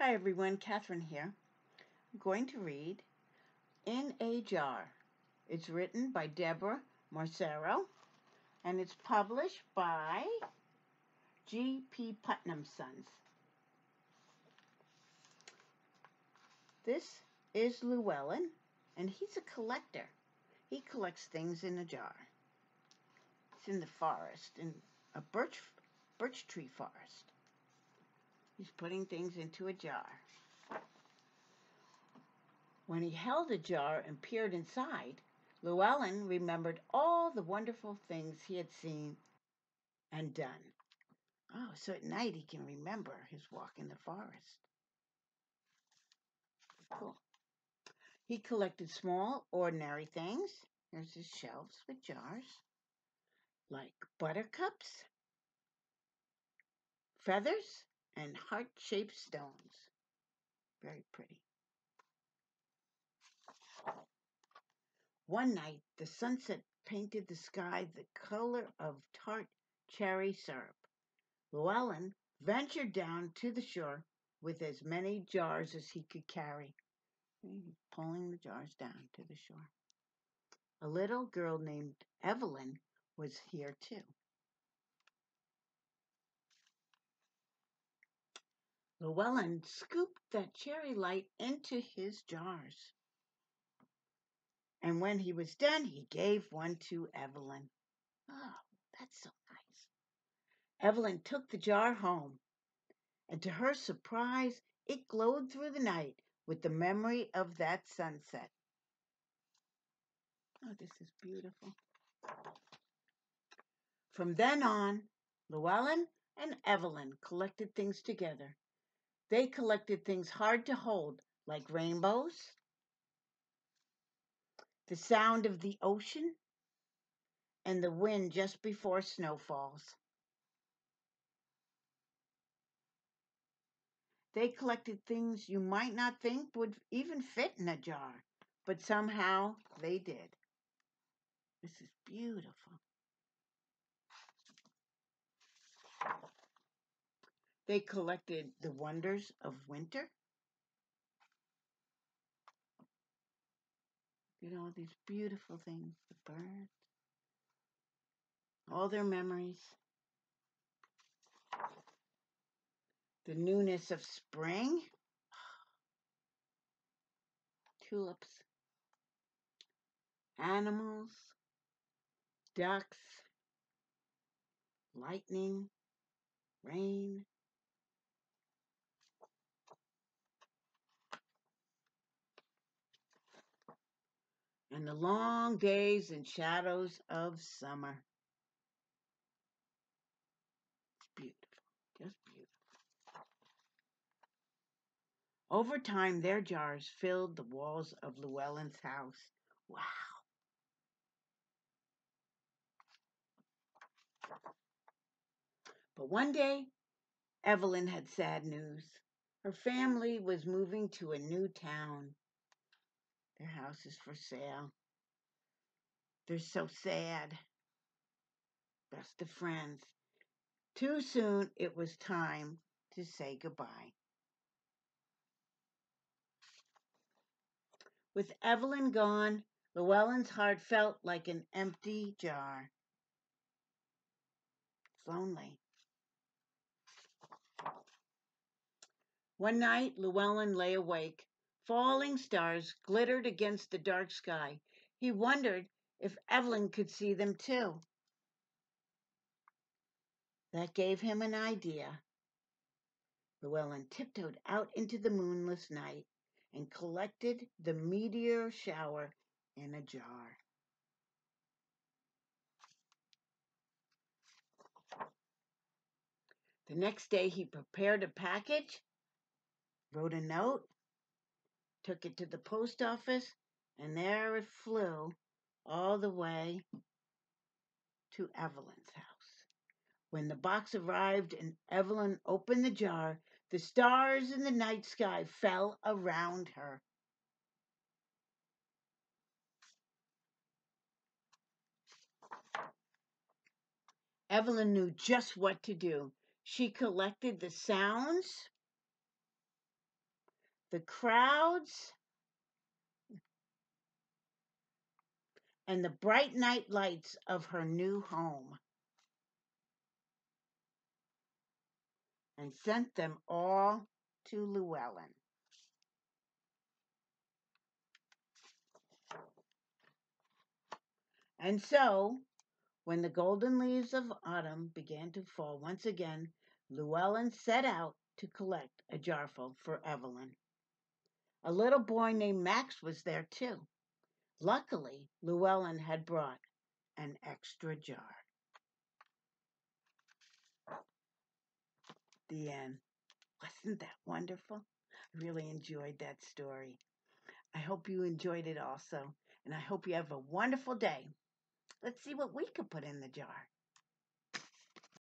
Hi everyone, Catherine here. I'm going to read In a Jar. It's written by Deborah Marcero and it's published by G.P. Putnam Sons. This is Llewellyn and he's a collector. He collects things in a jar. It's in the forest, in a birch tree forest. He's putting things into a jar. When he held a jar and peered inside, Llewellyn remembered all the wonderful things he had seen and done. Oh, so at night he can remember his walk in the forest. Cool. He collected small, ordinary things. Here's his shelves with jars, like buttercups, feathers, and heart-shaped stones. Very pretty. One night, the sunset painted the sky the color of tart cherry syrup. Llewellyn ventured down to the shore with as many jars as he could carry, pulling the jars down to the shore. A little girl named Evelyn was here too. Llewellyn scooped that cherry light into his jars. And when he was done, he gave one to Evelyn. Oh, that's so nice. Evelyn took the jar home, and to her surprise, it glowed through the night with the memory of that sunset. Oh, this is beautiful. From then on, Llewellyn and Evelyn collected things together. They collected things hard to hold, like rainbows, the sound of the ocean, and the wind just before snow falls. They collected things you might not think would even fit in a jar, but somehow they did. This is beautiful. They collected the wonders of winter. You know, these beautiful things, the birds, all their memories, the newness of spring, tulips, animals, ducks, lightning, rain. And the long days and shadows of summer. It's beautiful, just beautiful. Over time, their jars filled the walls of Llewellyn's house. Wow. But one day, Evelyn had sad news. Her family was moving to a new town. Their house is for sale. They're so sad. Best of friends. Too soon, it was time to say goodbye. With Evelyn gone, Llewellyn's heart felt like an empty jar. It's lonely. One night, Llewellyn lay awake. Falling stars glittered against the dark sky. He wondered if Evelyn could see them too. That gave him an idea. Llewellyn tiptoed out into the moonless night and collected the meteor shower in a jar. The next day, he prepared a package, wrote a note, took it to the post office, and there it flew all the way to Evelyn's house. When the box arrived and Evelyn opened the jar, the stars in the night sky fell around her. Evelyn knew just what to do. She collected the sounds the crowds and the bright night lights of her new home, and sent them all to Llewellyn. And so, when the golden leaves of autumn began to fall once again, Llewellyn set out to collect a jarful for Evelyn. A little boy named Max was there too. Luckily, Llewellyn had brought an extra jar. The end. Wasn't that wonderful? I really enjoyed that story. I hope you enjoyed it also, and I hope you have a wonderful day. Let's see what we could put in the jar.